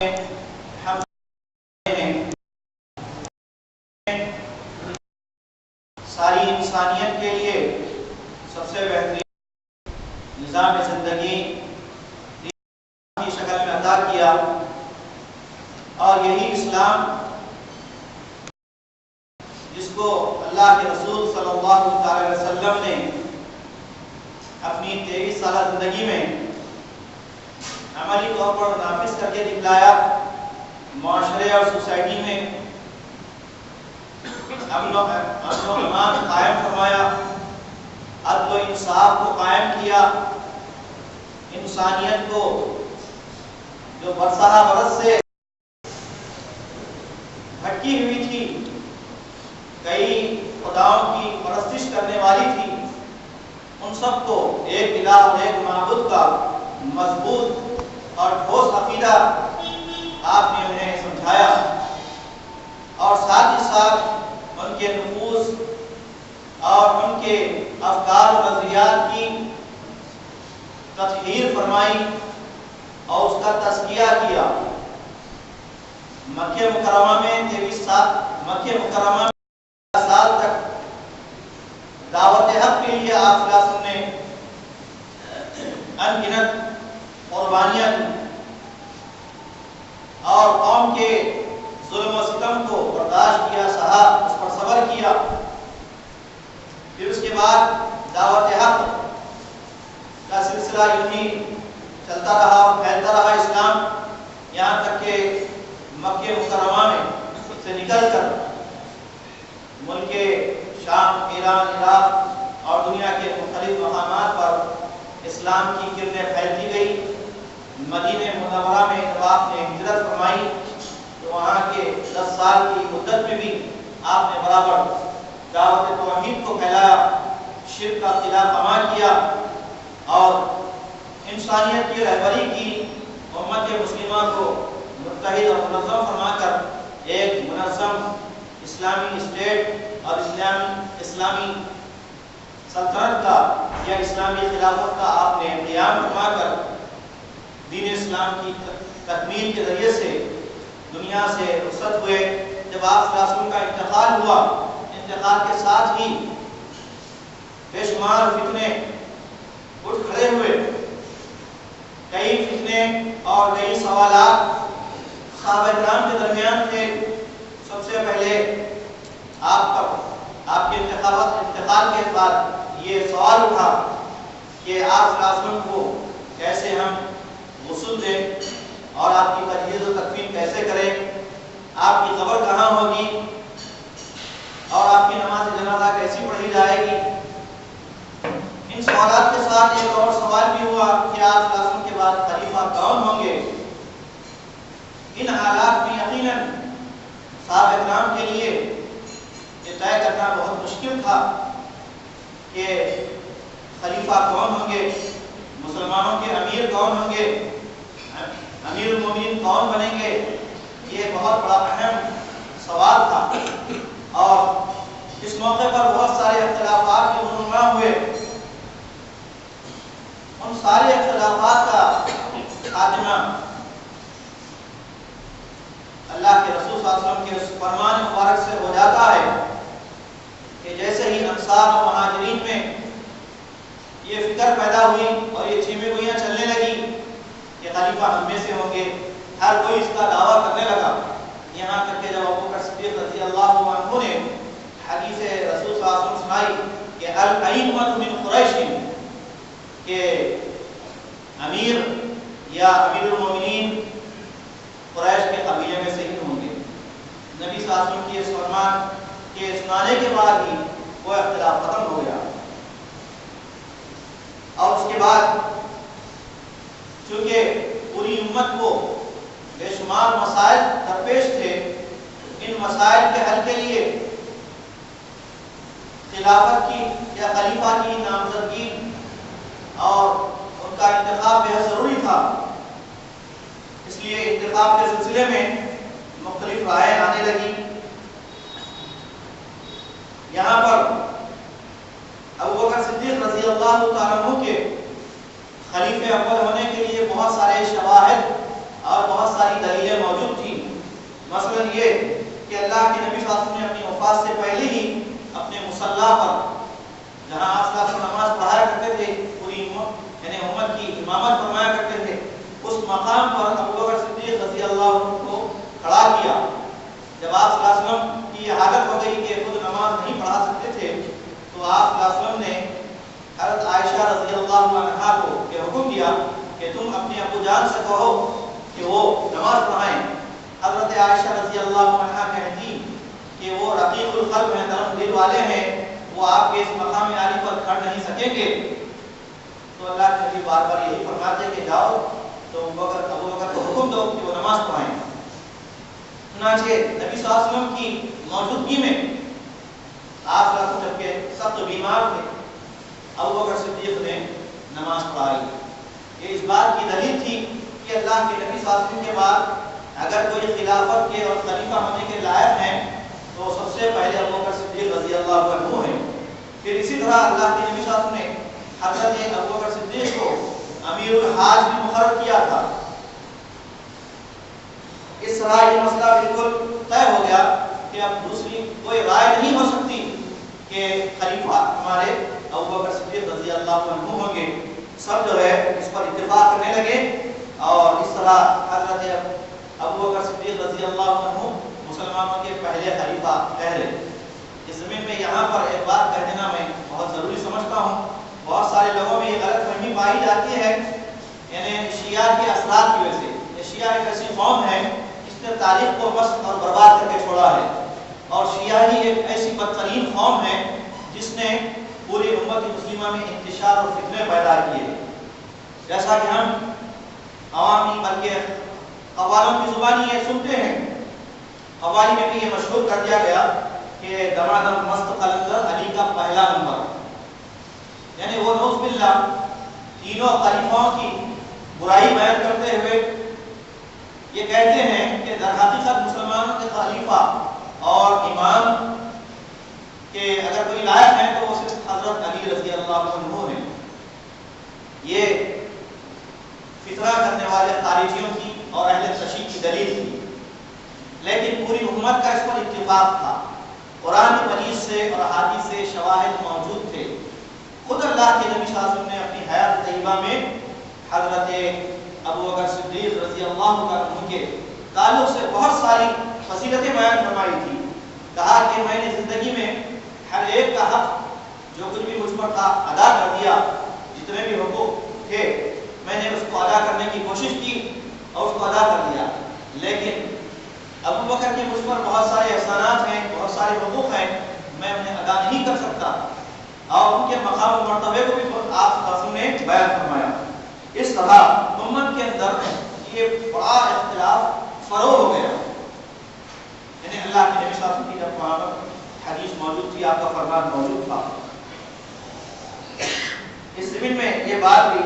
ہم ساری انسانیت کے لیے سب سے بہترین نظام زندگی کی شکل میں عطا کیا، اور یہی اسلام جس کو اللہ کے رسول صلی اللہ علیہ وسلم نے اپنی 23 سالہ زندگی میں عملی طور پر نافذ کر کے دکھلایا، معاشرے اور سوسائٹی میں امن و امان قائم فرمایا، عدل و انصاف کو قائم کیا، انسانیت کو جو برسہ برس سے بھٹکی ہوئی تھی، کئی خداؤں کی پرستش کرنے والی تھی، ان سب کو ایک الہ اور ایک معبود کا مضبوط اور ٹھوس عقیدہ آپ نے انہیں سمجھایا، اور ساتھ ہی ساتھ ان کے نفوذ اور ان کے افکار و نظریات کی تطہیر فرمائی اور اس کا تزکیہ کیا۔ مکہ مکرمہ میں 23 سال تک دعوت حق کے لیے آپ صلی اللہ علیہ وسلم نے انگنت قربانیاں دی اور قوم کے ظلم و ستم کو برداشت کیا، سہا، اس پر صبر کیا۔ پھر اس کے بعد دعوت حق کا سلسلہ یوں ہی چلتا رہا اور پھیلتا رہا اسلام، یہاں تک کہ مکہ مکرمہ میں سے نکل کر ملک شام، ایران، عراق اور دنیا کے مختلف مقامات پر اسلام کی کرنیں پھیلتی گئی۔ مدینہ منورہ میں جب آپ نے ہجرت فرمائی تو وہاں کے 10 سال کی مدت میں بھی آپ نے برابر دعوت توحید کو پھیلایا، شرک کا قلعہ خما کیا اور انسانیت کی رہبری کی، امت مسلمہ کو متحد اور منظم فرما کر ایک منظم اسلامی اسٹیٹ اور اسلامی سلطنت کا یا اسلامی خلافت کا آپ نے قیام فرما کر دین اسلام کی تکمیل کے ذریعے سے دنیا سے رخصت ہوئے۔ جب آپ صلی اللہ علیہ وسلم کا انتقال ہوا، انتقال کے ساتھ ہی بے شمار فتنے اٹھ کھڑے ہوئے، کئی فتنے اور کئی سوالات صحابہ کرام کے درمیان تھے۔ سب سے پہلے آپ کے انتقال کے بعد یہ سوال اٹھا کہ آپ صلی اللہ علیہ وسلم کو کیسے ہم غسل دیں اور آپ کی تجہیز و تکفین کیسے کریں، آپ کی قبر کہاں ہوگی اور آپ کی نماز جنازہ کیسی پڑھی جائے گی۔ ان سوالات کے ساتھ ایک اور سوال بھی ہوا کہ آپ صلی اللہ علیہ وسلم کے بعد خلیفہ کون ہوں گے۔ ان حالات میں یقیناً صحابہ کرام کے لیے یہ طے کرنا بہت مشکل تھا کہ خلیفہ کون ہوں گے، مسلمانوں کے امیر کون ہوں گے، امیر المومنین کون بنیں گے۔ یہ بہت بڑا اہم سوال تھا اور اس موقع پر بہت سارے اختلافات کے رونما ہوئے۔ ان سارے اختلافات کا خاتمہ اللہ کے رسول صلی اللہ علیہ وسلم کے اس فرمان مبارک سے ہو جاتا ہے کہ جیسے ہی انصار و مہاجرین میں یہ فکر پیدا ہوئی اور یہ چھیمے گوئیاں چلنے لگی کہ خلیفہ ہم میں سے ہوں گے، ہر کوئی اس کا دعویٰ کرنے لگا، یہاں تک کہ جب ابوبکر صدیق رضی اللہ عنہ نے حدیث رسول صلی اللہ علیہ وسلم سنائی کہ الائمۃ من قریش، کہ امیر یا امیر المومنین قریش کے قبیلے میں سے ہی ہوں گے۔ نبی صلی اللہ علیہ وسلم کی اس فرمان کے سنانے کے بعد ہی وہ اختلاف ختم ہو گیا، اور اس کے بعد چونکہ پوری امت کو بے شمار مسائل درپیش تھے، ان مسائل کے حل کے لیے خلافت کی یا خلیفہ کی نامزدگی اور ان کا انتخاب بہت ضروری تھا۔ اس لیے انتخاب کے سلسلے میں مختلف رائے آنے لگی۔ یہاں پر ابوبکر صدیق رضی اللہ تعالیٰ عنہ کے خلیفہ اول ہونے کے لیے بہت سارے شواہد اور بہت ساری دلیلیں موجود تھیں. مثلا یہ کہ اللہ کے نبی صلی اللہ علیہ وسلم نے اپنی وفات سے پہلے ہی اپنے مصلی پر جہاں آپ صلی اللہ علیہ وسلم نماز پڑھایا کرتے تھے، پوری یعنی امت کی امامت فرمایا کرتے تھے، اس مقام پر ابو بکر صدیق رضی اللہ عنہ کو کھڑا کیا. جب آپ صلی اللہ علیہ وسلم کی یہ حالت ہو گئی کہ خود نماز نہیں پڑھا سکتے تھے تو آپ صلی اللہ علیہ وسلم نے حضرت عائشہ رضی اللہ عنہا کو یہ حکم دیا کہ تم اپنے ابو جان سے کہو کہ وہ نماز پڑھائیں. حضرت عائشہ رضی اللہ عنہا کہتی کہ وہ رقیق القلب ہیں، نرم دل والے ہیں، وہ آپ کے اس مقام عالی پر کھڑ نہیں سکیں گے. تو اللہ کے نبی بار بار یہی فرماتے کہ جاؤ تو ابو بکر کو حکم دو کہ وہ نماز پڑھائیں. چنانچہ نبی صلی اللہ علیہ وسلم کی موجودگی میں آپ صلی اللہ علیہ وسلم جبکہ سخت بیمار تھے، ابو بکر صدیق نے نماز پڑھائی. یہ اس بات کی دلیل تھی کہ اللہ کے نبی صلی اللہ علیہ وسلم کے بعد اگر کوئی خلافت کے اور خلیفہ ہونے کے لائق ہیں تو سب سے پہلے ابو بکر صدیق رضی اللہ عنہ ہیں. پھر اسی طرح اللہ کے نبی صلی اللہ علیہ وسلم نے حضرت ابو بکر صدیق کو امیر الحاج بھی مقرر کیا تھا. اس طرح یہ مسئلہ بالکل طے ہو گیا کہ اب دوسری کوئی رائے نہیں ہو سکتی کہ خلیفہ ہمارے ابو بکر صدیق رضی اللہ عنہ ہوں گے. سب جو ہے اس پر اتفاق کرنے لگے اور اس طرح حضرت ابو بکر صدیق رضی اللہ عنہ مسلمانوں کے پہلے خلیفہ ٹھہرے. اس زمین میں یہاں پر ایک بات کہہ دینا میں بہت ضروری سمجھتا ہوں. بہت سارے لوگوں میں یہ غلط فہمی پائی جاتی ہے، یعنی شیعہ کے اثرات کی وجہ سے. یہ شیعہ ایک ایسی قوم ہے جس نے تاریخ کو بس اور برباد کر کے چھوڑا ہے، اور شیعہ ہی ایک ایسی بدترین قوم ہے جس نے پوری امت مسلمہ میں انتشار اور فتنے پیدا کیے. جیسا کہ ہم عوامی بلکہ قوالوں کی زبانی یہ سنتے ہیں، قوالی میں بھی یہ مشہور کر دیا گیا کہ دمادم مست قلندر علی کا پہلا نمبر، یعنی وہ نعوذ باللہ تینوں خلیفوں کی برائی بیان کرتے ہوئے یہ کہتے ہیں کہ در حقیقت مسلمانوں کے خلیفہ اور امام کہ اگر کوئی لائق ہے تو وہ صرف حضرت علی رضی اللہ عنہ ہیں. یہ فتنہ کرنے والے خارجیوں کی اور اہل تشیع کی دلیل تھی، لیکن پوری امت کا اس پر اتفاق تھا. قرآن مجید سے اور احادیث سے شواہد موجود تھے. خود اللہ کے نبی صلی اللہ علیہ وسلم نے اپنی حیات طیبہ میں حضرت ابو بکر صدیق رضی اللہ عنہ کے تعلق سے بہت ساری فضیلتیں بیان فرمائی تھی. کہا کہ میں نے زندگی میں ہر ایک کا حق جو کچھ بھی مجھ پر تھا ادا کر دیا، جتنے بھی حقوق تھے میں نے اس کو ادا کرنے کی کوشش کی اور اس کو ادا کر دیا. لیکن ابو بکر کے مجھ پر بہت سارے احسانات ہیں، بہت سارے حقوق ہیں، میں انہیں ادا نہیں کر سکتا. اور ان کے مقام و مرتبے کو بھی آپ صلی اللہ علیہ وسلم نے بیان فرمایا. اس طرح امت کے اندر یہ بڑا اختلاف فروغ ہو گیا. یعنی اللہ کے نبی صلی اللہ علیہ وسلم کی جب وہاں پر حدیث موجود تھی، آپ کا فرمان موجود تھا. اس زمین میں یہ بات بھی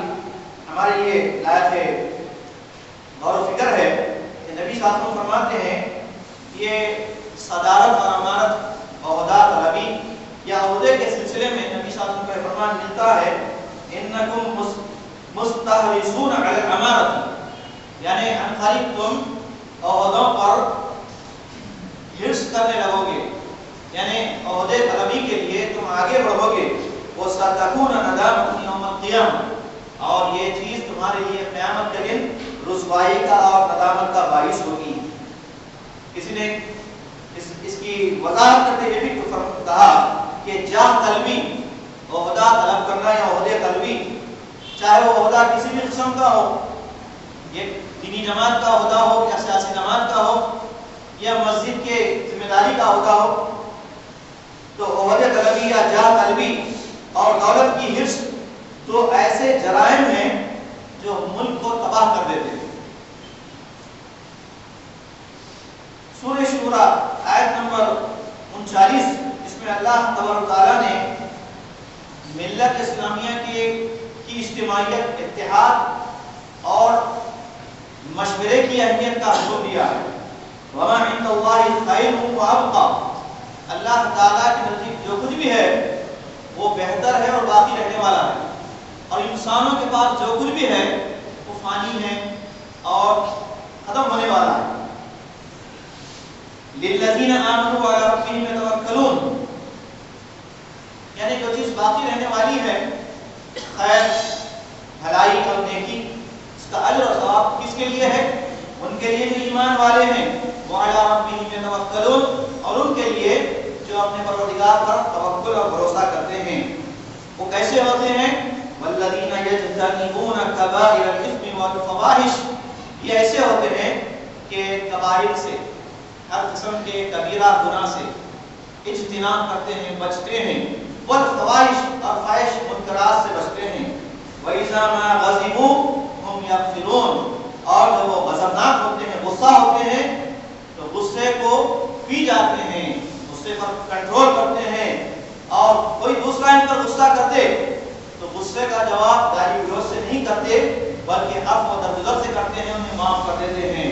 ہمارے لیے لائق ہے غور و فکر ہے کہ نبی صلی اللہ علیہ وسلم فرماتے ہیں یہ صدارت اور امانت عہدہ طلبی یا عہدے کے سلسلے میں نبی صلی اللہ علیہ وسلم کا فرمان ملتا ہے انکم مستحرسون علی الامارۃ، یعنی ان قریب تم عہدوں پر حرص کرنے لگو گے، یعنی عہدے طلبی کے لیے تم آگے بڑھو گے. وستکون ندامۃ یوم القیامہ، اور یہ چیز تمہارے لیے قیامت کے دن رسوائی کا اور ندامت کا باعث ہوگی. کسی نے اس کی وضاحت کرتے ہوئے بھی کہا کہ جاہ طلبی، عہدہ طلب کرنا یا عہدے طلبی، چاہے وہ عہدہ کسی بھی قسم کا ہو، یہ دینی جماعت کا عہدہ ہو یا سیاسی جماعت کا ہو یا مسجد کے ذمہ داری کا عہدہ ہو، تو عہدے طلبی یا جاہ طلبی اور دولت کی حرص تو ایسے جرائم ہیں جو ملک کو تباہ کر دیتے ہیں. سورہ شورا آیت نمبر 39، اس میں اللہ تبارک و تعالیٰ نے ملت اسلامیہ کی اجتماعیت، اتحاد اور مشورے کی اہمیت کا حکم دیا ہے. وَمَا عِندَ اللَّهِ خَيْرٌ وَأَبْقَىٰ، اللہ تعالیٰ کے نزدیک جو کچھ بھی ہے وہ بہتر ہے اور باقی رہنے والا ہے، اور انسانوں کے پاس جو کچھ بھی ہے وہ فانی ہے اور ختم ہونے والا ہے. للذین آمنوا وعلی ربہم یتوکلون، یعنی جو چیز باقی رہنے والی ہے، خیر، بھلائی اور نیکی، اس کا اجر اور ثواب کس کے لیے ہے؟ ان کے لیے جو ایمان والے ہیں. وعلی ربہم یتوکلون، اور ان کے لیے جو اپنے پروردگار پر توکل اور بھروسہ کرتے ہیں. وہ کیسے ہوتے ہیں؟ والذین یجتنبون کبائر الاثم والفواحش، یہ ایسے ہوتے ہیں کہ کبائر سے، ہر قسم کے کبیرہ گناہ سے اجتناب کرتے ہیں، بچتے ہیں. والفواحش، اور فاحش منکرات سے بچتے ہیں. وَإِذَا مَا غَضِبُوا هُمْ يَغْفِرُونَ، اور جب وہ غضبناک ہوتے ہیں، غصہ ہوتے ہیں، تو غصے کو پی جاتے ہیں، غصے پر کنٹرول کرتے ہیں. اور کوئی دوسرا ان پر غصہ کرتے تو غصے کا جواب گالی گلوچ سے نہیں کرتے، بلکہ عفو و درگزر سے کرتے ہیں، انہیں معاف کر دیتے ہیں.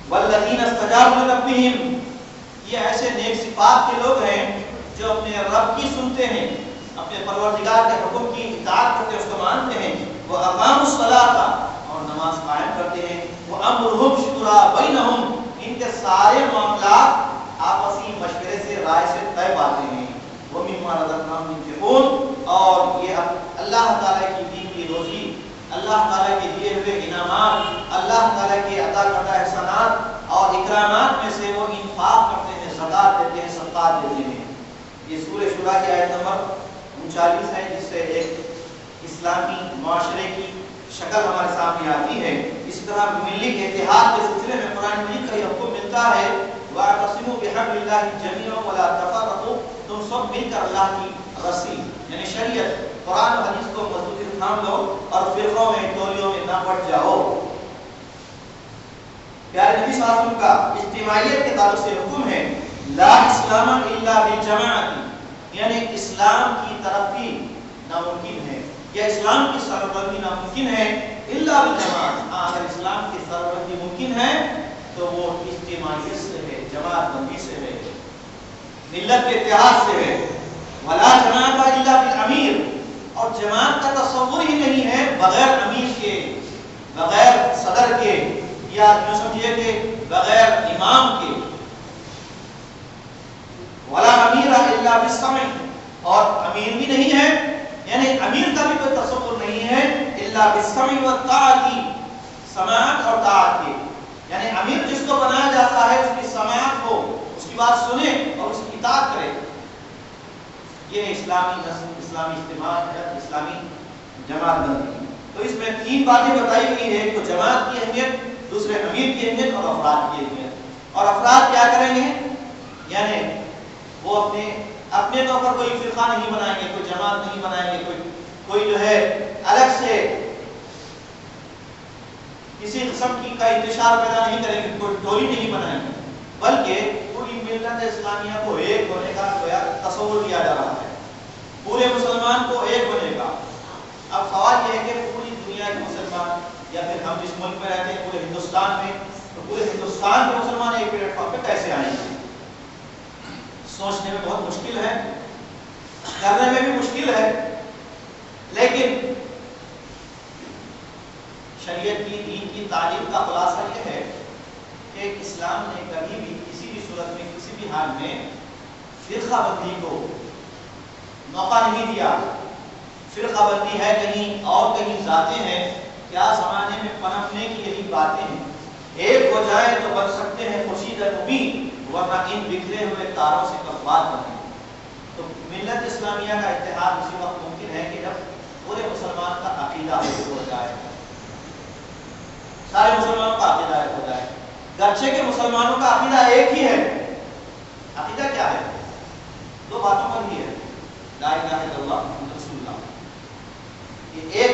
والذین استجابوا لربہم، یہ ایسے نیک صفات کے لوگ ہیں جو اپنے رب کی سنتے ہیں، اپنے پروردگار کے حکم کی اطاعت کرتے ہیں، اس کو مانتے ہیں. وہ اقاموا الصلاۃ، اور نماز قائم کرتے ہیں. وہ امرهم شورى بینہم، ان کے سارے معاملات آپسی مشورے سے، رائے سے طے پاتے ہیں. وہ مما رزقناہم ينفقون، اور یہ اللہ تعالیٰ کی دی ہوئی روزی، اللہ تعالیٰ کے دیے ہوئے انعامات، اللہ تعالیٰ کے عطا کردہ احسانات اور اکرامات میں سے وہ انفاق کرتے ہیں، زکات دیتے ہیں، صدقات دیتے ہیں. یہ سورہ شورى کی آیت نمبر 39 ہے، جس سے ایک اسلامی معاشرے کی شکل ہمارے سامنے آتی ہے. اس طرح ملی اتحاد کے سلسلے میں قرآن مجید کا یہ حکم ملتا ہے، وَاعْتَصِمُوا بِحَبْلِ اللَّهِ جَمِيعًا وَلَا تَفَرَّقُوا، تم سب مل کر اللہ کی رسی یعنی شریعت، قرآن و حدیث کو مضبوطی سے تھام لو اور فرقوں میں، ٹولیوں میں نہ بٹ جاؤ. پیارے نبی صلی اللہ علیہ وسلم کا اجتماعیت کے تعلق سے حکم ہے، لا اسلام الا بالجماعت، یعنی اسلام کی ترقی ناممکن ہے، یا اسلام کی سربلندی ناممکن ہے الا بالجماعت. اگر اسلام کی سربلندی ممکن ہے تو وہ اجتماعیت سے ہے، جماعت بندی سے ہے، ملت کے اتحاد سے ہے. ولا جماعت الا بالامیر، اور جماعت کا تصور ہی نہیں ہے بغیر امیر کے، بغیر صدر کے، یا یوں سمجھیے کہ بغیر امام کے. ولا امیر الا بالسمع، اور امیر بھی نہیں ہے، یعنی امیر کا بھی کوئی تصور نہیں ہے الا بالسمع والطاعت، سماعت اور طاعت کے. یعنی امیر جس کو بنایا جاتا ہے اس کی سماعت ہو، اس کی بات سنے اور اس کی اطاعت کرے. یہ اسلامی نسل، اسلامی اجتماع ہے، اسلامی جماعت بندی. تو اس میں 3 باتیں بتائی گئی ہیں، ایک تو جماعت کی اہمیت، دوسرے امیر کی اہمیت اور افراد کی اہمیت. اور افراد کیا کریں گے؟ یعنی وہ اپنے طور پر کوئی فرقہ نہیں بنائیں گے، کوئی جماعت نہیں بنائیں گے، کوئی جو ہے الگ سے کسی قسم کی کا انتشار پیدا نہیں کریں گے، کوئی ٹولی نہیں بنائیں گے، بلکہ پوری ملت اسلامیہ کو ایک ہونے کا تصور کیا جا رہا ہے، پورے مسلمان کو ایک ہونے کا. اب سوال یہ ہے کہ پوری دنیا کے مسلمان، یا پھر ہم جس ملک میں رہتے ہیں پورے ہندوستان میں، تو پورے ہندوستان کے مسلمان ایک پلیٹ فارم پہ کیسے آئیں گے؟ سوچنے میں بہت مشکل ہے، کرنے میں بھی مشکل ہے. لیکن شریعت کی، دین کی تعلیم کا خلاصہ یہ ہے کہ اسلام نے کبھی بھی کسی بھی صورت میں، کسی بھی حال میں فرقہ بندی کو موقع نہیں دیا. فرقہ بندی ہے کہیں اور کہیں ذاتیں ہیں، کیا زمانے میں پنپنے کی یہی باتیں ہیں. ایک ہو جائے تو بن سکتے ہیں خورشید مبین، ورنہ ان بکھرے ہوئے تاروں سے کب بات بنے. تو ملت اسلامیہ کا اتحاد اسی وقت ممکن ہے کہ جب پورے مسلمان کا عقیدہ ایک ہو جائے، سارے مسلمانوں کا عقیدہ ایک ہو جائے. گرچہ کہ مسلمانوں کا عقیدہ ایک ہی ہے. عقیدہ کیا ہے؟ 2 باتوں پر ہی ہے، لا الہ الا اللہ محمد رسول اللہ. یہ ایک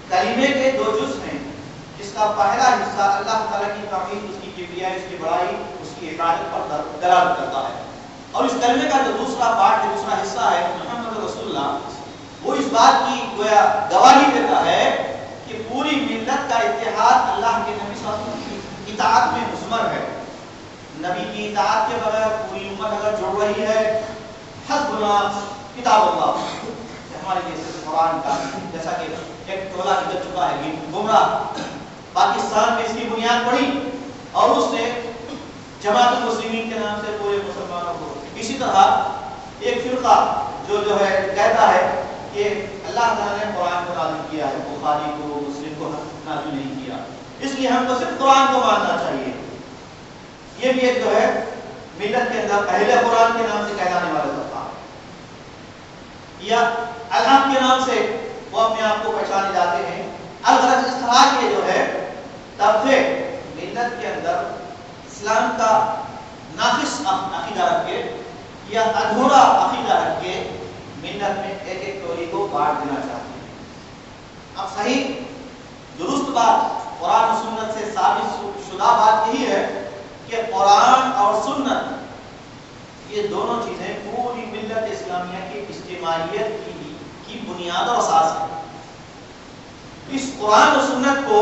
کلمے کے 2 جز ہیں، جس کا پہلا حصہ اللہ تعالیٰ کی توحید، اس کی کبریائی، اس کی بڑائی، اس کی عبادت پر دلالت کرتا ہے. اور اس کلمے کا جو دوسرا پارٹ ہے، دوسرا حصہ ہے محمد رسول اللہ، وہ اس بات کی گویا گواہی دیتا ہے کہ پوری ملت کا اتحاد اللہ کے نبی صلی اللہ علیہ وسلم کی اطاعت میں مضمر ہے. نبی کی اطاعت کے بغیر پوری امت اگر جڑ رہی ہے، حسبنا کتاب اللہ، ہمارے لیے صرف قرآن کا، جیسا کہ ایک ٹولہ نکل چکا ہے گمراہ پاکستان میں اس کی بنیاد پڑی اور اس نے جماعت المسلمین کے نام سے پورے مسلمانوں کو، اسی طرح ایک فرقہ جو ہے کہتا ہے کہ اللہ تعالیٰ نے قرآن کو نازل کیا ہے، بخاری کو مسلم کو نازل نہیں کیا، اس لیے ہم کو صرف قرآن کو ماننا چاہیے۔ یہ بھی ایک جو ہے ملت کے اندر اہل قرآن کے نام سے کہلانے والا طبقہ، یا الحق کے نام سے وہ اپنے آپ کو پہچانے جاتے ہیں۔ الغرض اس طرح کے جو ہے طبقے ملت کے اندر اسلام کا ناقص عقیدہ رکھ کے یا ادھورا عقیدہ رکھ کے ملت میں ایک ایک ٹولی کو بانٹ دینا چاہتے ہیں۔ اب صحیح درست بات قرآن و سنت سے ثابت شدہ بات یہی ہے کہ قرآن اور سنت یہ دونوں چیزیں پوری ملت اسلامیہ کی اجتماعیت کی بنیاد اور اساس ہے۔ اس قرآن و سنت کو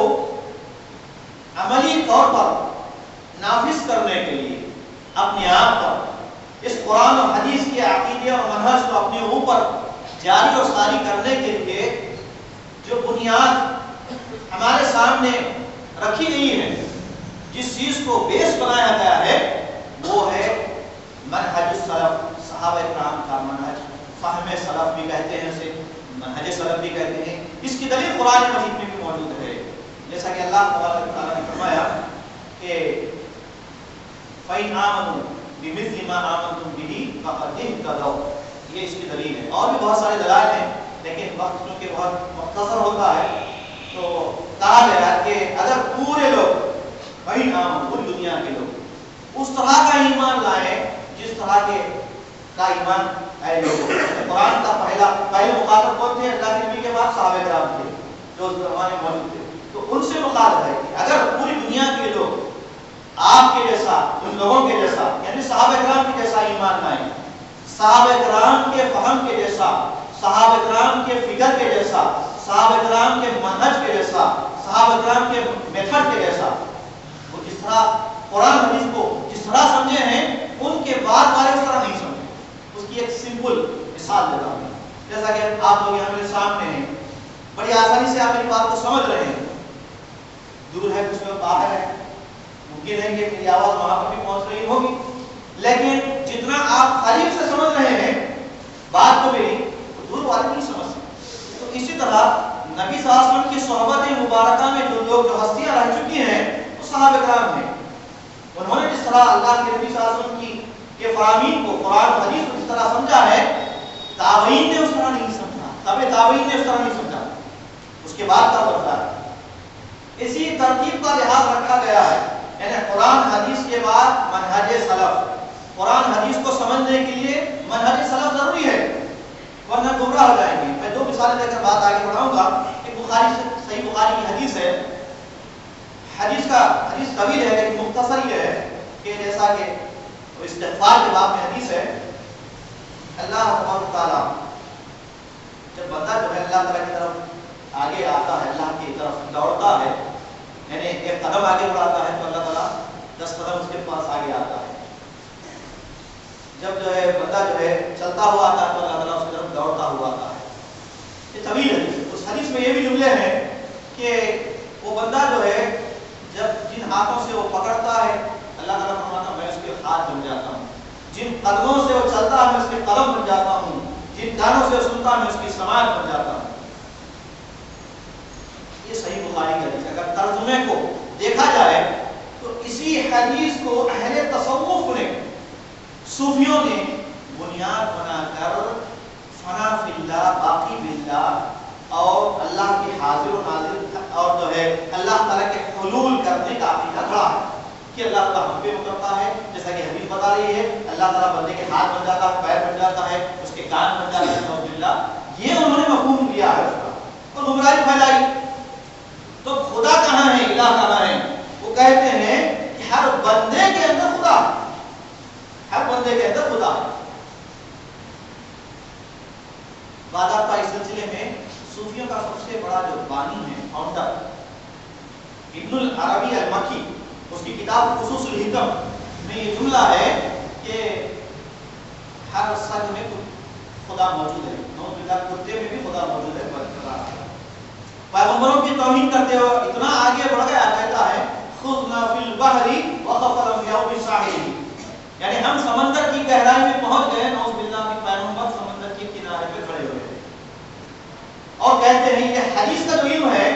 عملی طور پر نافذ کرنے کے لیے اپنے آپ پر اس قرآن و حدیث کے عقیدے اور منہج کو اپنے اوپر جاری اور ساری کرنے کے لیے جو بنیاد ہمارے سامنے رکھی گئی ہے، جس چیز کو بیس بنایا گیا ہے، وہ ہے منہج السلف، صحابہ کرام کا منہج، فہم سلف بھی کہتے ہیں اسے، منہج سلف بھی کہتے ہیں۔ اس کی دلیل قرآن مجید میں بھی موجود ہے، جیسا کہ اللہ تبارک و تعالیٰ نے فرمایا کہ فَإِنْ آمَنُوا بِمِثْلِ مَا آمَنْتُمْ بِهِ فَقَدْ اهْتَدَوْا۔ یہ اس کی دلیل ہے، اور بھی بہت سارے دلائل ہیں، لیکن وقت چونکہ بہت مختصر ہوتا ہے تو کہا گیا کہ اگر پورے لوگ فَإِنْ آمَنُوا، پوری دنیا کے لوگ اس طرح کا ایمان لائیں جس طرح کے کا ایمان ہے لوگ، قرآن کا پہلے مخاطب کون تھے؟ اللہ کے نبی کے بعد صحابہ کرام تھے جو اس زمانے میں موجود تھے، تو ان سے مخاطب ہے کہ اگر پوری دنیا کے لوگ آپ کے جیسا، ان لوگوں کے جیسا، یعنی صحابہ کرام کے جیسا ایمان لائیں، صحابہ کرام کے فہم کے جیسا، صحابہ کرام کے فکر کے جیسا، صحابہ کرام کے منہج کے جیسا، صحابہ کرام کے میتھڈ کے جیسا، وہ جس طرح قرآن حدیث کو جس طرح سمجھے ہیں ان کے بعد والے اس طرح نہیں سمجھے۔ اس کی ایک سمپل مثال دیتا ہوں، جیسا کہ آپ لوگ یہاں میرے سامنے ہیں، بڑی آسانی سے آپ میری بات کو سمجھ رہے ہیں، دور ہے کچھ لوگ باہر ہے، ممکن ہے کہ میری آواز وہاں پر بھی پہنچ رہی ہوگی، لیکن جتنا آپ قریب سے سمجھ رہے ہیں بات کو میری، دور والے نہیں سمجھ سکتے۔ تو اسی طرح نبی صلی اللہ علیہ وسلم کی صحبت مبارکہ میں جو ہستیاں رہ چکی ہیں وہ صحابہ کرام ہیں۔ انہوں نے جس طرح اللہ کے نبی صلی اللہ علیہ وسلم کے فرامین کو، قرآن و حدیث کو جس طرح سمجھا ہے، تابعین نے اس طرح نہیں سمجھا، تابع تابعین نے اس طرح نہیں سمجھا، اس کے بعد کا بڑھتا ہے۔ اسی ترتیب کا لحاظ رکھا گیا ہے، یعنی قرآن حدیث کے بعد منہج سلف۔ قرآن حدیث کو سمجھنے کے لیے منہج سلف ضروری ہے، ورنہ گمراہ ہو جائیں گے۔ میں دو مثالیں دے کر بات آگے بڑھاؤں گا۔ ایک بخاری سے، صحیح بخاری کی حدیث ہے، حدیث طویل ہے لیکن مختصر ہی ہے، کہ جیسا کہ استغفار کے باب میں حدیث ہے، اللہ تبارک تعالیٰ جب بندہ جو ہے اللہ تعالیٰ کی طرف آگے آتا ہے، اللہ کی طرف دوڑتا ہے، یعنی ایک قدم آگے بڑھاتا ہے تو اللہ تعالیٰ 10 قدم اس کے پاس آگے آتا ہے۔ جب جو ہے بندہ جو ہے چلتا ہوا آتا ہے تو اللہ تعالیٰ اس کی طرف دوڑتا ہوا آتا ہے۔ یہ طویل حدیث، اس حدیث میں یہ بھی جملے ہیں کہ وہ بندہ جو ہے جب جن ہاتھوں سے وہ پکڑتا ہے اللہ تعالیٰ فرماتا ہے میں اس کے ہاتھ بن جاتا ہوں، جن قدموں سے وہ چلتا ہے میں اس کے قدم بن جاتا ہوں، جن کانوں سے وہ سنتا ہے میں اس کی سماعت بن جاتا ہوں۔ یہ صحیح بخاری کی حدیث ہے۔ اگر ترجمے کو دیکھا جائے تو اسی حدیث کو اہل تصوف نے، صوفیوں نے بنیاد بنا کر فنا فی اللہ، باقی باللہ اور اللہ کے حاضر و ناظر اور جو ہے اللہ تعالیٰ کے حلول کرنے کا عقیدہ کھڑا ہے کہ اللہ تعالیٰ ہم پہ اترتا ہے، جیسا کہ حدیث بتا رہی ہے اللہ تعالیٰ بندے کے ہاتھ بن جاتا ہے، پیر بن جاتا ہے، اس کے کان بن جاتا ہے، نعوذ باللہ۔ یہ انہوں نے مفہوم لیا ہے اس کا اور گمراہی پھیلائی۔ تو خدا کہاں ہے، الہ کہاں ہے؟ وہ کہتے ہیں کہ ہر بندے کے اندر خدا ہے، ہر بندے کے اندر خدا ہے۔ باضابطہ اس سلسلے میں صوفیوں کا سب سے بڑا جو بانی ہے، فاؤنڈر ابن العربی المکی، اس کی کتاب خصوص الحکم میں یہ جملہ ہے کہ ہر سگ میں خدا موجود ہے، کتے میں بھی خدا موجود ہے، پیغمبروں کی توہین کرتے ہوئے اتنا آگے بڑھ گیا، کہتا ہے خذنا فی البحر وخفر الانبیاء بساحله، یعنی ہم سمندر کی گہرائی میں پہنچ گئے، نعوذ باللہ کہ پیغمبر سمندر کے کنارے پہ کھڑے ہوئے اور کہتے ہیں یہ حدیث کا جو علم ہے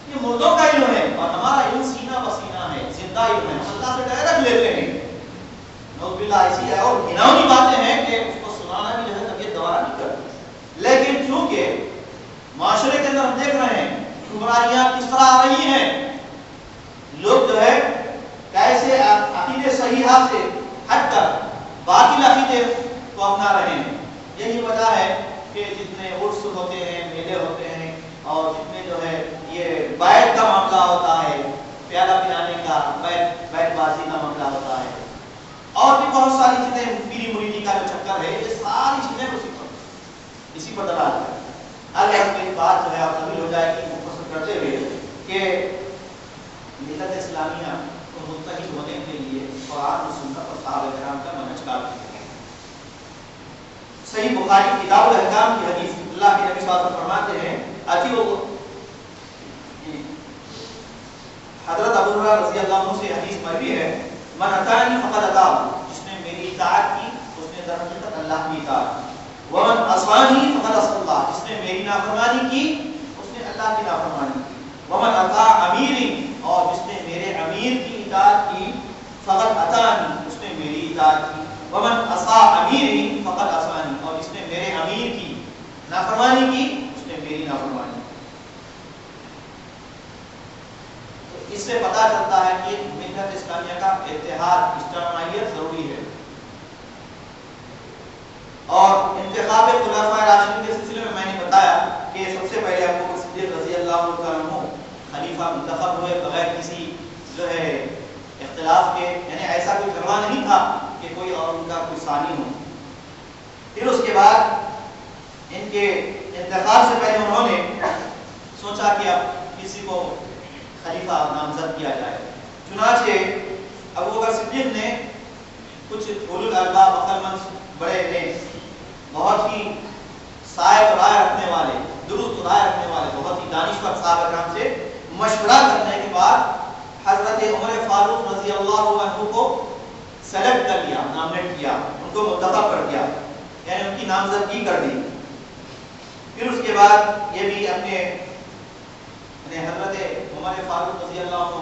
یہ مردوں کا علم ہے اور ہمارا علم سینہ بسینہ ہے، زندہ علم ہے، ہم اللہ سے ڈائریکٹ لیتے ہیں۔ نعوذ باللہ ایسی ہے اور گھناؤنی باتیں ہیں کہ اس کو سنانا بھی جو ہے طبیعت گوارا نہیں کرتی، لیکن چونکہ معاشرے کے اندر ہم دیکھ رہے ہیں گمراہیاں کس طرح آ رہی ہیں، لوگ جو ہے کیسے عقیدے صحیحہ سے ہٹ کر باطل عقیدے کو اپنا رہے ہیں، یہی وجہ ہے کہ جتنے عرس ہوتے ہیں، میلے ہوتے ہیں اور جتنے جو ہے یہ بیعت کا معاملہ ہوتا ہے، پیالہ پلانے کا، بیعت بازی کا معاملہ ہوتا ہے اور بھی بہت ساری چیزیں، پیری مریدی کا جو چکر ہے، یہ ساری چیزیں اسی پر دلالت ہے۔ آگے آپ کی بات جو ہے آپ طویل ہو جائے گی مختصر کرتے ہوئے کہ ملت اسلامیہ کو متحد ہونے کے لیے قرآن و سنت اور صحابہ کرام کا منہج کافی ہے۔ صحیح بخاری کتاب الاحکام کی حدیث، اللہ کے نبی صلی اللہ علیہ وسلم فرماتے ہیں حضرت ابو ہریرہ رضی اللہ عنہ سے حدیث مروی ہے، من اطاعنی فقد اطاع، جس نے میری اطاعت کی اس نے در حقیقت اللہ کی اطاعت کی، ومن عصانی فقد عصى اللہ، جس نے میری نافرمانی کی اس نے اللہ کی نافرمانی کی، ومن اطاع امیری، اور جس نے میرے امیر کی اطاعت کی، فقد اطاعنی، اس نے میری اطاعت کی، ومن عصى امیری فقد عصانی، اور جس نے میرے امیر کی نافرمانی کی اس نے میری نافرمانی کی۔ تو اس سے پتہ چلتا ہے کہ ملت اسلامیہ کا اتحاد، اجتماعیت ضروری ہے، اور انتخاب خلفائے راشدین کے سلسلے میں نے بتایا کہ سب سے پہلے ابو بکر صدیق رضی اللہ عنہ خلیفہ منتخب ہوئے بغیر کسی جو ہے اختلاف کے، یعنی ایسا کوئی جھگڑا نہیں تھا کہ کوئی اور ان کا کوئی ثانی ہو۔ پھر اس کے بعد ان کے انتخاب سے پہلے انہوں نے سوچا کہ اب کسی کو خلیفہ نامزد کیا جائے، چنانچہ ابو بکر صدیق نے کچھ اولو الالباب عقل مند بڑے نے بہت ہی صائب رائے رکھنے والے، درست رائے رکھنے والے، بہت ہی دانشور صحابہ کرام سے مشورہ کرنے کے بعد حضرت عمر فاروق رضی اللہ عنہ کو سلیکٹ کر لیا، نامنیٹ کیا، ان کو منتخب کر دیا، یعنی ان کی نامزدگی کر دی۔ پھر اس کے بعد یہ بھی اپنے حضرت عمر فاروق رضی اللہ عنہ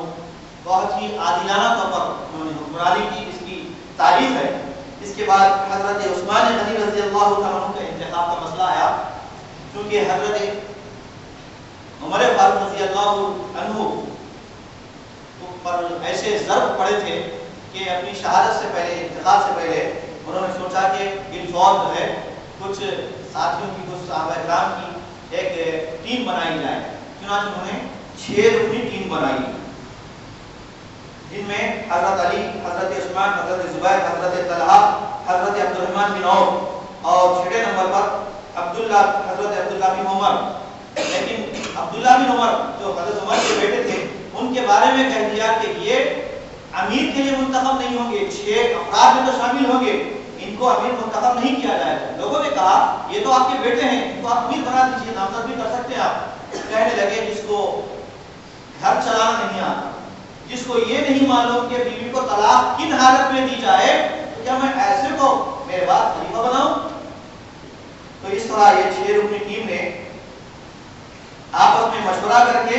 بہت ہی عادلانہ طور پر انہوں نے حکمرانی کی، اس کی تعریف ہے۔ اس کے بعد حضرت عثمان غنی رضی اللہ عنہ کا انتخاب کا مسئلہ آیا، کیونکہ حضرت عمر فاروق رضی اللہ عنہ پر ایسے ضرب پڑے تھے کہ اپنی شہادت سے پہلے، انتقال سے پہلے انہوں نے سوچا کہ بالفعل جو ہے کچھ ساتھیوں کی، کچھ صحابہ کرام کی ایک ٹیم بنائی جائے، چنانچہ انہوں نے 6 رکنی ٹیم بنائی، جن میں حضرت علی، حضرت عثمان، حضرت زبیر، حضرت طلحہ، حضرت عبد الرحمن بن عوف، اور 6 نمبر پر حضرت عبداللہ بن عمر۔ لیکن عبداللہ بن عمر جو حضرت عمر کے بیٹے تھے، ان کے بارے میں کہہ دیا کہ یہ امیر کے لیے منتخب نہیں ہوں گے، 6 افراد میں تو شامل ہوں گے، ان کو امیر منتخب نہیں کیا جائے گا۔ لوگوں نے کہا یہ تو آپ کے بیٹے ہیں، ان کو آپ امیر بنا دیجیے، نامزد بھی کر سکتے ہیں آپ۔ کہنے لگے جس کو گھر چلانا نہیں آتا، جس کو یہ نہیں معلوم کہ بیوی کو طلاق کن حالت میں دی جائے، تو کیا میں ایسے کو میرے بعد خلیفہ بناؤں؟ تو اس طرح یہ 6 رکنی ٹیم نے آپس میں مشورہ کر کے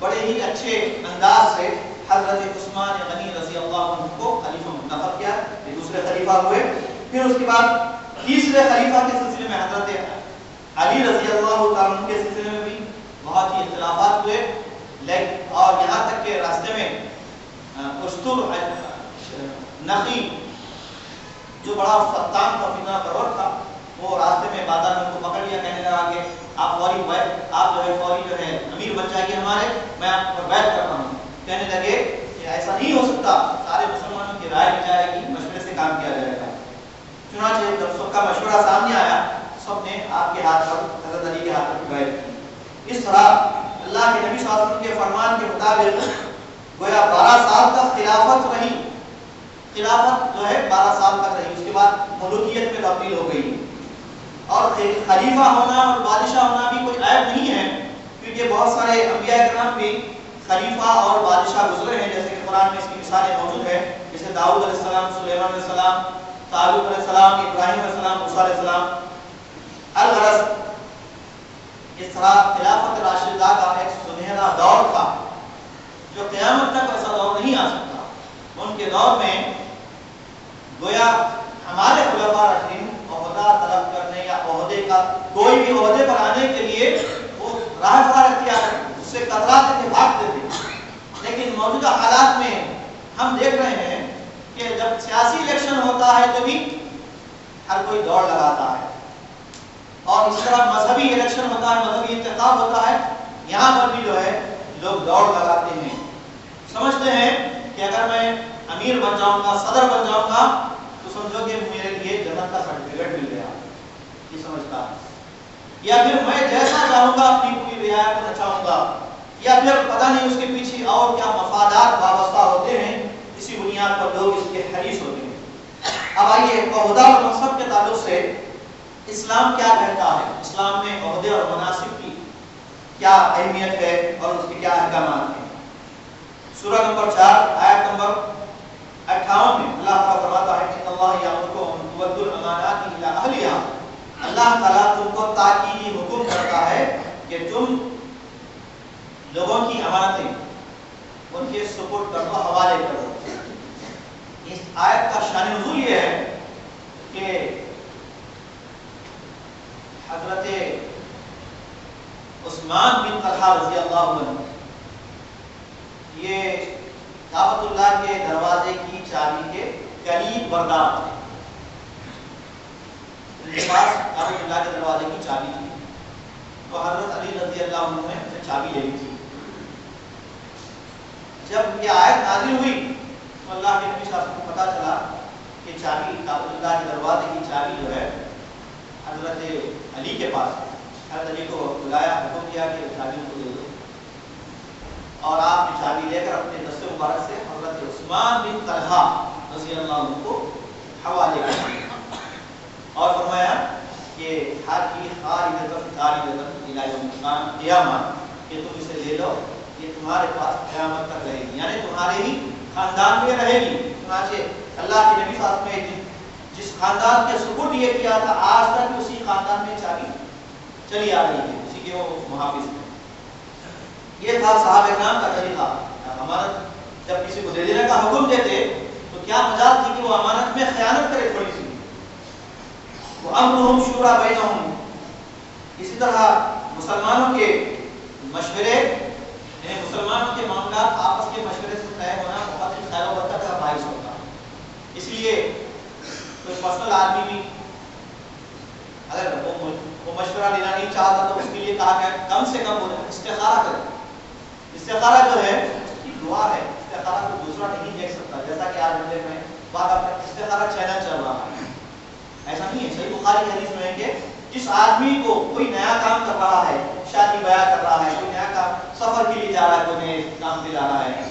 بڑے ہی اچھے انداز سے حضرت عثمان غنی رضی اللہ عنہ کو خلیفہ منتخب کیا، یہ دوسرے خلیفہ ہوئے۔ پھر اس کے بعد تیسرے خلیفہ کے سلسلے میں حضرت علی رضی اللہ عنہ کے سلسلے میں بھی بہت ہی اختلافات ہوئے، اور یہاں تک کہ راستے میں اشتر نقی جو بڑا فتان کا فتنہ پرور تھا، وہ راستے میں بادار میں کو پکڑ لیا، کہنے لگا کہ آپ فوری جو ہے امیر بن جائیے ہمارے، میں آپ پر بیعت کرتا ہوں۔ کہنے لگے کہ ایسا نہیں ہو سکتا، سارے مسلمانوں کی رائے لی جائے گی، مشورے سے کام کیا جائے گا۔ چنانچہ جب سب کا مشورہ سامنے آیا، سب نے آپ کے ہاتھ پر، حضرت علی کے ہاتھ پر بیعت کی۔ اس طرح اللہ کے نبی صلی اللہ علیہ وسلم کے فرمان کے مطابق گویا 12 سال تک خلافت رہی، خلافت جو ہے 12 سال تک رہی، اس کے بعد ملوکیت میں تبدیل ہو گئی، اور خلیفہ ہونا اور بادشاہ ہونا بھی کوئی عیب نہیں ہے۔ پھر کیونکہ بہت سارے انبیاء کرام بھی خلیفہ اور بادشاہ گزرے ہیں، جیسے کہ قرآن میں اس کی مثالیں موجود ہیں، جیسے داؤد علیہ السلام، سلیمان علیہ السلام، طالوت علیہ السلام، ابراہیم علیہ السلام، موسیٰ علیہ السلام۔ الغرض اس طرح خلافت راشدہ کا ایک سنہرا دور تھا جو قیامت تک ایسا دور نہیں آ سکتا۔ ان کے دور میں گویا ہمارے خلفاء راشدین عہدہ طلب کرنے یا عہدے کا کوئی بھی عہدے پر آنے کے لیے وہ راہ فرار اختیار کرتے، اس سے کتراتے تھے، بھاگتے تھے۔ لیکن موجودہ حالات میں ہم دیکھ رہے ہیں کہ جب سیاسی الیکشن ہوتا ہے تو بھی ہر کوئی دوڑ لگاتا ہے، اور اس طرح مذہبی الیکشن ہوتا ہے، مذہبی انتخاب ہوتا ہے، یہاں پر بھی جو ہے لوگ دوڑ لگاتے ہیں، سمجھتے ہیں کہ اگر میں امیر بن جاؤں گا، صدر بن جاؤں گا تو سمجھو کہ میرے لیے جنت کا سرٹیفکیٹ مل گیا، یہ سمجھتا ہے، یا پھر میں جیسا چاہوں گا اپنی پوری رعایا کو نچاؤں گا، یا پھر پتہ نہیں اس کے پیچھے اور کیا مفادات وابستہ ہوتے ہیں، اسی بنیاد پر لوگ اس کے حریص ہوتے ہیں۔ اب آئیے عہدہ اور منصب کے تعلق سے اسلام کیا کہتا ہے، اسلام میں عہدے اور مناصب کی کیا اہمیت ہے اور اس کے کیا احکامات ہیں۔ سورہ نمبر 4 آیت نمبر 58 میں اللہ تعالیٰ فرماتا ہے کہ اللہ یامرکم ان تؤدوا الامانات الی اہلھا، اللہ تعالیٰ تم کو تاکیدی حکم کرتا ہے کہ تم لوگوں کی امانتیں ان کے سپرد کر دو، حوالے کر دو۔ اس آیت کا شان نزول یہ ہے کہ حضرت عثمان بن طلحہ رضی اللہ عنہ یہ کعبۃ اللہ کے دروازے کی چابی کے کلید بردار تھے، ان کے پاس کعبۃ اللہ کے دروازے کی چابی تھی، تو حضرت علی رضی اللہ عنہ نے اسے چابی لے لی تھی۔ جب یہ آیت نازل ہوئی تو اللہ کے نبی صلی اللہ علیہ وسلم کو پتہ چلا کہ چابی کعبۃ اللہ کے دروازے کی چابی جو ہے حضرت علی کے پاس ہے۔ حضرت علی کو بلایا، حکم دیا کہ چابی کو دے دو، اور آپ نے چابی لے کر اپنے دست مبارک سے حضرت عثمان بن طلحہ رضی اللہ عنہ کو حوالے کر دیا اور فرمایا کہ حاجی خالدۃ خالدۃ الی یوم القیامہ، کہ تم اسے لے لو، یہ تمہارے پاس قیامت تک رہے گی، یعنی تمہارے ہی خاندان میں رہے گی۔ چنانچہ اللہ کے نبی صلی اللہ علیہ وسلم نے جس خاندان کے سپرد یہ کیا تھا، آج تک اسی خاندان میں چابی چلی آ رہی ہے، اسی کے وہ محافظ ہیں۔ یہ تھا صحابہ کرام کا طریقہ، امانت جب کسی کو دے دینے کا حکم دیتے تو کیا مجال تھی کہ وہ امانت میں خیانت کرے تھوڑی سی۔ وَأَمْرُهُمْ شُورَىٰ بَيْنَهُمْ، اسی طرح مسلمانوں کے مشورے، یعنی مسلمانوں کے معاملات آپس کے مشورے سے طے ہونا بہت ہی خیر و برکت کا باعث ہوتا ہے۔ اس لیے کوئی پرسنل آدمی بھی اگر وہ مشورہ لینا نہیں چاہتا تو اس کے لیے کہا کہ کم سے کم وہ استخارہ کرے۔ استخارہ جو ہے اس کی دعا ہے، استخارہ کو دوسرا نہیں دیکھ سکتا، جیسا کہ آج ہم دیکھ رہے ہیں بات اپنا استخارہ چینل چل رہا ہے، ایسا نہیں ہے۔ صحیح بخاری حدیث میں ہے کہ جس آدمی کو کوئی نیا کام کر رہا ہے، شادی بیاہ کر رہا ہے، کوئی نیا کام سفر کے لیے جا رہا ہے، کوئی نئے کام پہ جا رہا ہے،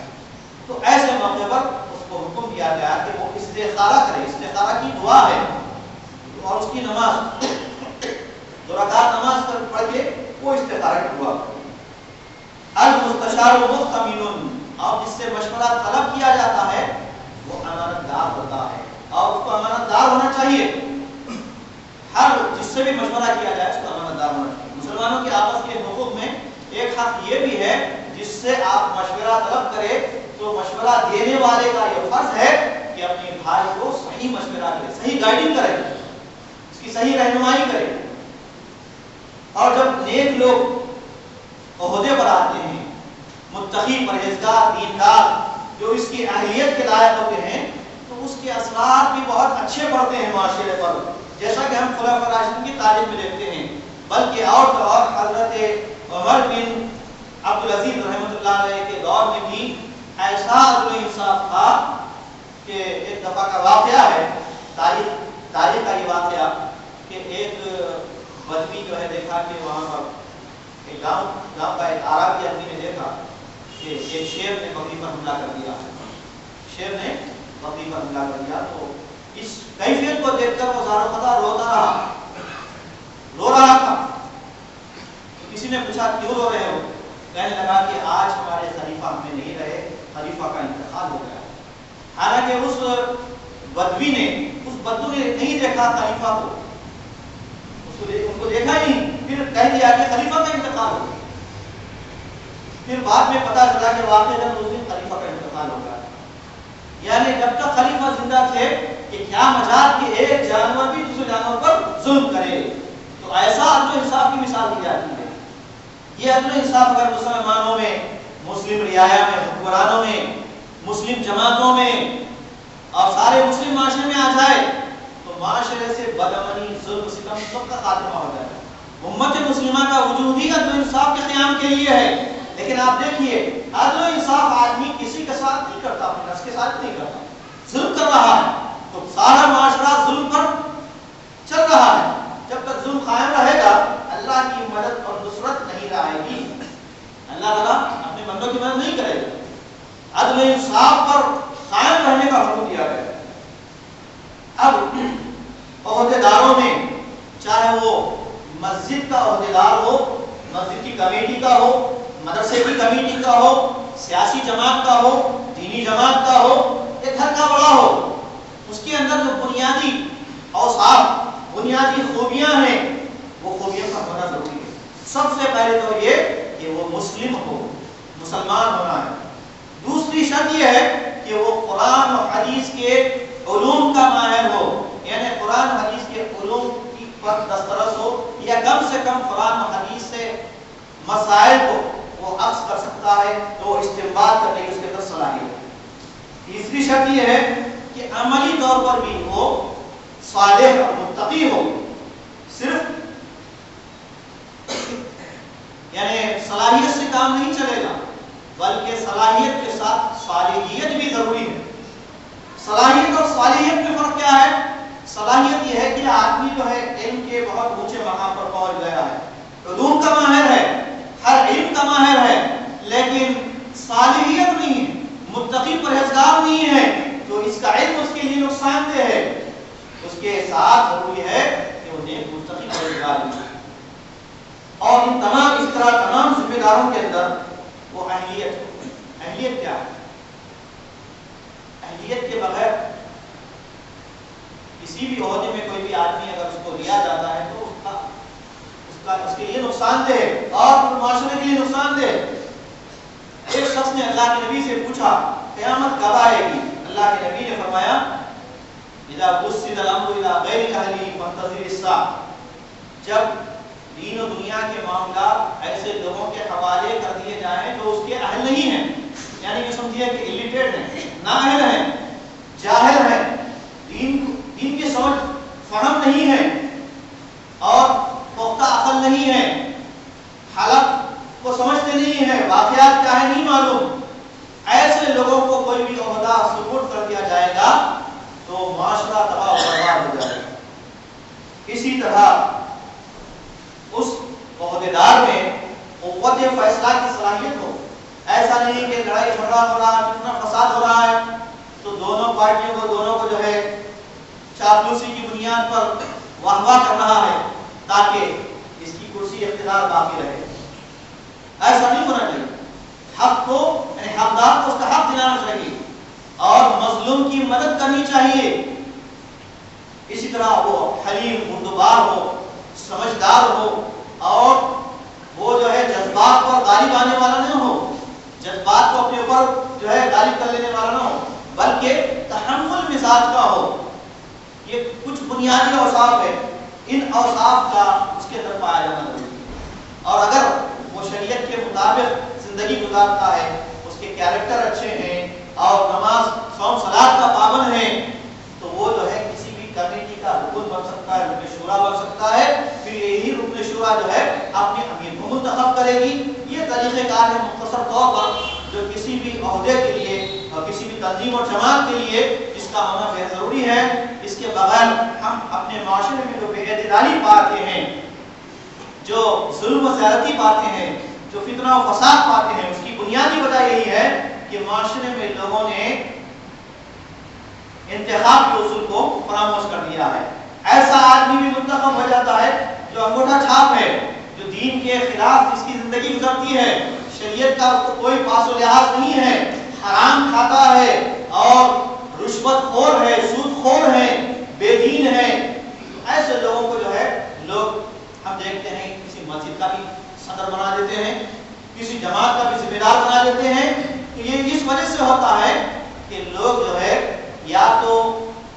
تو ایسے موقع پر اس کو حکم دیا گیا کہ وہ استخارہ کرے۔ استخارہ کی دعا ہے، اور اس کی نماز 2 رکعت نماز پڑھ کے وہ استخارہ کی دعا کرے۔ المستشار مؤتمن، اور جس سے مشورہ طلب کیا جاتا ہے وہ امانت دار ہوتا ہے، اور اس کو امانت دار ہونا چاہیے۔ ہر جس سے بھی مشورہ کیا جائے اس کو امانت دار ہونا چاہیے۔ مسلمانوں کے آپس کے حقوق میں ایک حق یہ بھی ہے، جس سے آپ مشورہ طلب کرے تو مشورہ دینے والے کا یہ فرض ہے کہ اپنے بھائی کو صحیح مشورہ کرے، صحیح گائیڈنگ کرے، اس کی صحیح رہنمائی کرے۔ اور جب نیک لوگ عہدے پر آتے ہیں، متقی، پرہیزگار، دیندار، جو اس کی اہلیت کے لائق ہوتے ہیں، تو اس کے اثرات بھی بہت اچھے پڑتے ہیں معاشرے پر، جیسا کہ ہم خلفاء راشدین کی تاریخ میں دیکھتے ہیں۔ بلکہ اور تو اور حضرت عمر بن عبدالعزیز رحمۃ اللہ علیہ کے دور میں بھی ایسا عدل و انصاف تھا کہ ایک دفعہ کا واقعہ ہے، تاریخ کا یہ واقعہ کہ ایک بدوی جو ہے دیکھا کہ وہاں پر ایک گاؤں کا ایک عربی آدمی نے دیکھا کہ ایک شیر نے بکری پر حملہ کر دیا، شیر نے بکری پر حملہ کر دیا۔ تو اس کیفیت کو دیکھ کر وہ زار و قطع رو رہا تھا۔ تو کسی نے پوچھا کیوں رو رہے ہو؟ کہنے لگا کہ آج ہمارے خلیفہ ہمیں نہیں رہے، خلیفہ کا انتقال ہو گیا۔ حالانکہ اس بدوی نے، اس بدو نے نہیں دیکھا خلیفہ کو، ان کو دیکھا ہی نہیں، پھر کہہ دیا کہ خلیفہ کا انتقال ہو گیا۔ پھر بعد میں پتا چلا کہ واقعی اس دن خلیفہ کا انتقال ہو گیا۔ یعنی جب تک خلیفہ زندہ تھے کہ کیا مجال کہ ایک جانور بھی دوسرے جانور پر ظلم کرے، تو ایسا عدل و انصاف کی مثال دی جاتی ہے۔ یہ عدل و انصاف اگر مسلمانوں میں، مسلم رعایا میں، حکمرانوں میں، مسلم جماعتوں میں اور سارے مسلم معاشرے میں آ جائے تو معاشرے سے بدامنی، ظلم، ستم سب کا خاتمہ ہو جائے۔ امت مسلمہ کا وجود ہی عدل و انصاف کے قیام کے لیے ہے۔ لیکن آپ دیکھیے عدل و انصاف آدمی کسی کے ساتھ نہیں کرتا، اپنے نفس کے ساتھ نہیں کرتا، ظلم کر رہا ہے تو سارا معاشرہ ظلم پر چل رہا ہے۔ جب تک ظلم قائم رہے گا اللہ کی مدد اور نصرت نہیں آئے گی، اللہ تعالیٰ اپنے بندوں کی مدد نہیں کرے گا۔ عدل و انصاف پر قائم رہنے کا حکم دیا گیا۔ اب عہدیداروں میں، چاہے وہ مسجد کا عہدیدار ہو، مسجد کی کمیٹی کا ہو، مدرسے کی کمیٹی کا ہو، سیاسی جماعت کا ہو، دینی جماعت کا ہو، ایک گھر کا بڑا ہو، اس کے اندر جو بنیادی اوصاف، بنیادی خوبیاں ہیں وہ خوبیوں کا ہونا ضروری ہے۔ سب سے پہلے تو یہ کہ وہ مسلم ہو، مسلمان ہونا ہے۔ دوسری شرط یہ ہے کہ وہ قرآن و حدیث کے علوم کا ماہر ہو، یعنی قرآن و حدیث کے علوم کی پر دسترس ہو، یا کم سے کم قرآن و حدیث سے مسائل کو وہ اخذ کر سکتا ہے تو وہ استنباط کرنے کی اس کے اندر صلاحیت ہے۔ تیسری شرط یہ ہے کہ عملی طور پر بھی وہ صالح اور متقی ہو، صرف یعنی صلاحیت سے کام نہیں چلے گا بلکہ صلاحیت کے ساتھ صالحیت بھی ضروری ہے۔ صلاحیت اور صالحیت میں فرق کیا ہے؟ صلاحیت یہ ہے کہ آدمی جو ہے علم کے بہت اونچے مقام پر پہنچ گیا ہے، علوم کا ماہر ہے، ہر علم کا ماہر ہے، لیکن صالحیت نہیں ہے، متقی پرہیزگار نہیں ہے، تو اس کا علم اس کے لیے نقصان دہ ہے۔ اس کے ساتھ ضروری ہے کہ وہ نیک متقی پرہیزگار ہے۔ اور ان تمام اس طرح تمام ذمہ داروں کے اندر وہ اہلیت کیا ہے؟ اہلیت کے بغیر کسی بھی عہدے میں کوئی بھی آدمی اگر اس کو لیا جاتا ہے تو اس کے لیے نقصان دہ ہے اور معاشرے کے لیے نقصان دہ ہے۔ ایک شخص نے اللہ کے نبی سے پوچھا قیامت کب آئے گی؟ اللہ کے نبی نے فرمایا اذا بسط الامر الى غیر اہلہ فانتظر الساعۃ، جب دین و دنیا کے معاملات ایسے لوگوں کے حوالے کر دیے جائیں جو اس کے اہل نہیں ہیں، یعنی یہ سمجھیے کہ الیٹریٹ ہیں، نااہل ہیں، جاہل ہیں، دین کی سمجھ فہم نہیں ہے اور پختہ عقل نہیں ہے، حالات کو سمجھتے نہیں ہیں، واقعات کیا ہے نہیں معلوم، ایسے لوگوں کو کوئی بھی عہدہ سپرد کر دیا جائے گا تو معاشرہ تباہ و برباد ہو جائے گا۔ اسی طرح اس عہدیدار میں قوت فیصلہ کی صلاحیت ہو، ایسا نہیں کہ لڑائی جھگڑا ہو رہا ہے، فتنہ فساد ہو رہا ہے تو دونوں پارٹیوں کو جو ہے چاپلوسی کی بنیاد پر واہ واہ کر رہا ہے تاکہ اس کی کرسی اقتدار باقی رہے۔ ایسا نہیں ہونا چاہیے۔ حق کو یعنی حقدار کو اس کا حق دلانا چاہیے اور مظلوم کی مدد کرنی چاہیے۔ اسی طرح وہ حلیم، بردبار ہو، سمجھدار ہو اور وہ جو ہے جذبات پر غالب آنے والا نہ ہو، جذبات کو اپنے اوپر جو ہے غالب کر لینے والا نہ ہو، بلکہ تحمل مزاج کا ہو۔ یہ کچھ بنیادی اوصاف ہے، ان اوصاف کا اس کے اندر پایا جانا ضروری ہے۔ اور اگر وہ شریعت کے مطابق زندگی گزارتا ہے، اس کے کیریکٹر اچھے ہیں اور نماز صوم صلاۃ کا پابند ہے تو وہ جو ہے کسی بھی کمیٹی کا رکن بن سکتا ہے، رکن شورا بن سکتا ہے، پھر یہی رکن شورا جو ہے اپنے امیر کو منتخب کرے گی۔ یہ طریقہ کار ہے مختصر طور پر جو کسی بھی عہدے کے لیے اور کسی بھی تنظیم اور جماعت کے لیے جس کا ہونا بے ضروری ہے۔ اس کے بغیر ہم اپنے معاشرے میں جو بے اعتدالی پاتے ہیں، جو ظلم و زیادتی پاتے ہیں، جو فتنہ و فساد پاتے ہیں، اس کی بنیادی وجہ یہی ہے کہ معاشرے میں لوگوں نے انتخاب کے اصول کو فراموش کر دیا ہے۔ ایسا آدمی بھی منتخب ہو جاتا ہے جو انگوٹھا چھاپ ہے، جو دین کے خلاف جس کی زندگی گزرتی ہے، شریعت کا اس کو کوئی پاس و لحاظ نہیں ہے، حرام کھاتا ہے اور رشوت خور ہے، سود خور ہے، بے دین ہے، ایسے لوگوں کو جو ہے لوگ ہم دیکھتے ہیں کسی مسجد کا بھی صدر بنا دیتے ہیں، کسی جماعت کا بھی ذمہ دار بنا دیتے ہیں. یہ اس وجہ سے ہوتا ہے کہ لوگ جو ہے یا تو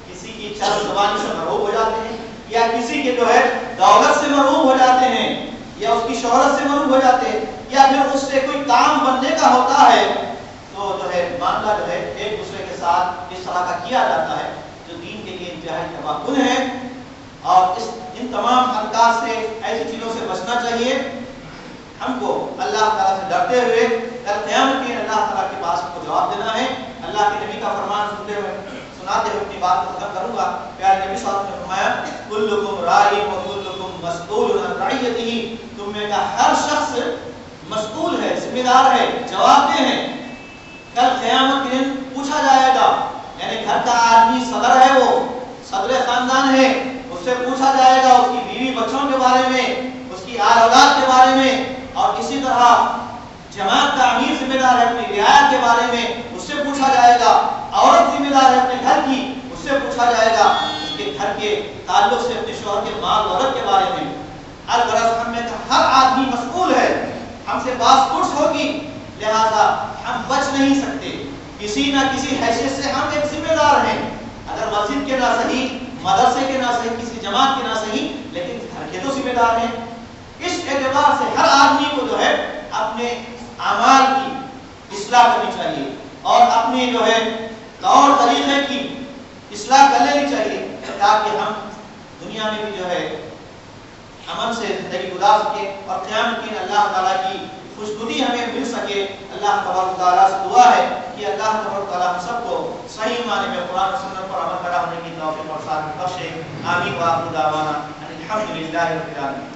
کسی کی چل زبانی سے مرعوب ہو جاتے ہیں، یا کسی کے جو ہے دولت سے مرعوب ہو جاتے ہیں، یا اس کی شہرت سے مرعوب ہو جاتے ہیں، یا پھر اس سے کوئی کام بننے کا ہوتا ہے تو جو ہے معاملہ جو ہے ایک دوسرے کے ساتھ اس طرح کا کیا جاتا ہے جو دین کے لیے انتہائی تباہ ہے. اور ان تمام حرکات سے، ایسی چیزوں سے بچنا چاہیے. ہم کو اللہ تعالیٰ سے ڈرتے ہوئے کل قیامت میں اللہ تعالیٰ کے پاس کو جواب دینا ہے. اللہ کے نبی کا فرمان سناتے ہوئے اپنی بات کو ختم کروں گا. پیارے نبی صلی اللہ علیہ وسلم نے فرمایا کلکم راعی و کلکم مسئول عن رعیتہ، تم میں کا ہر شخص مسئول ہے، ذمہ دار ہے، جواب دہ ہے. کل قیامت کے دن پوچھا جائے گا، یعنی گھر کا آدمی صدر ہے، وہ صدر خاندان ہے، اس سے پوچھا جائے گا اس کی بیوی بچوں کے بارے میں، اس کی آل اولاد کے بارے میں، اور اسی طرح جماعت کا امیر ذمہ دار ہے اپنی رعایت کے بارے میں، اس سے پوچھا جائے گا. عورت ذمہ دار ہے اپنے گھر کی، اس سے پوچھا جائے گا اس کے گھر کے تعلق سے اپنے شوہر کے مال و دولت کے بارے میں. الغرض ہم میں ہر آدمی مسئول ہے، ہم سے باس پرس ہوگی، لہذا ہم بچ نہیں سکتے. کسی نہ کسی حیثیت سے ہم ایک ذمہ دار ہیں، اگر مسجد کے نہ صحیح، مدرسے کے نہ صحیح، کسی جماعت کے نہ صحیح، لیکن گھر کے تو ذمہ دار ہیں. اس اعتبار سے ہر آدمی کو جو ہے اپنے اعمال کی اصلاح کرنی چاہیے اور اپنے جو ہے طور طریقے کی اصلاح کر لینی چاہیے، تاکہ ہم دنیا میں بھی جو ہے امن سے زندگی گزار سکے اور قیامت کے دن اللہ تعالیٰ کی خوشنودی ہمیں مل سکے. اللہ تبارک و تعالیٰ سے دعا ہے کہ اللہ تبارک و تعالیٰ ہم سب کو صحیح معنی میں قرآن و سنت پر عمل کرنے کی توفیق اور ساتھ بخشے. آمین. وآخر دعوانا الحمد للہ رب العالمین.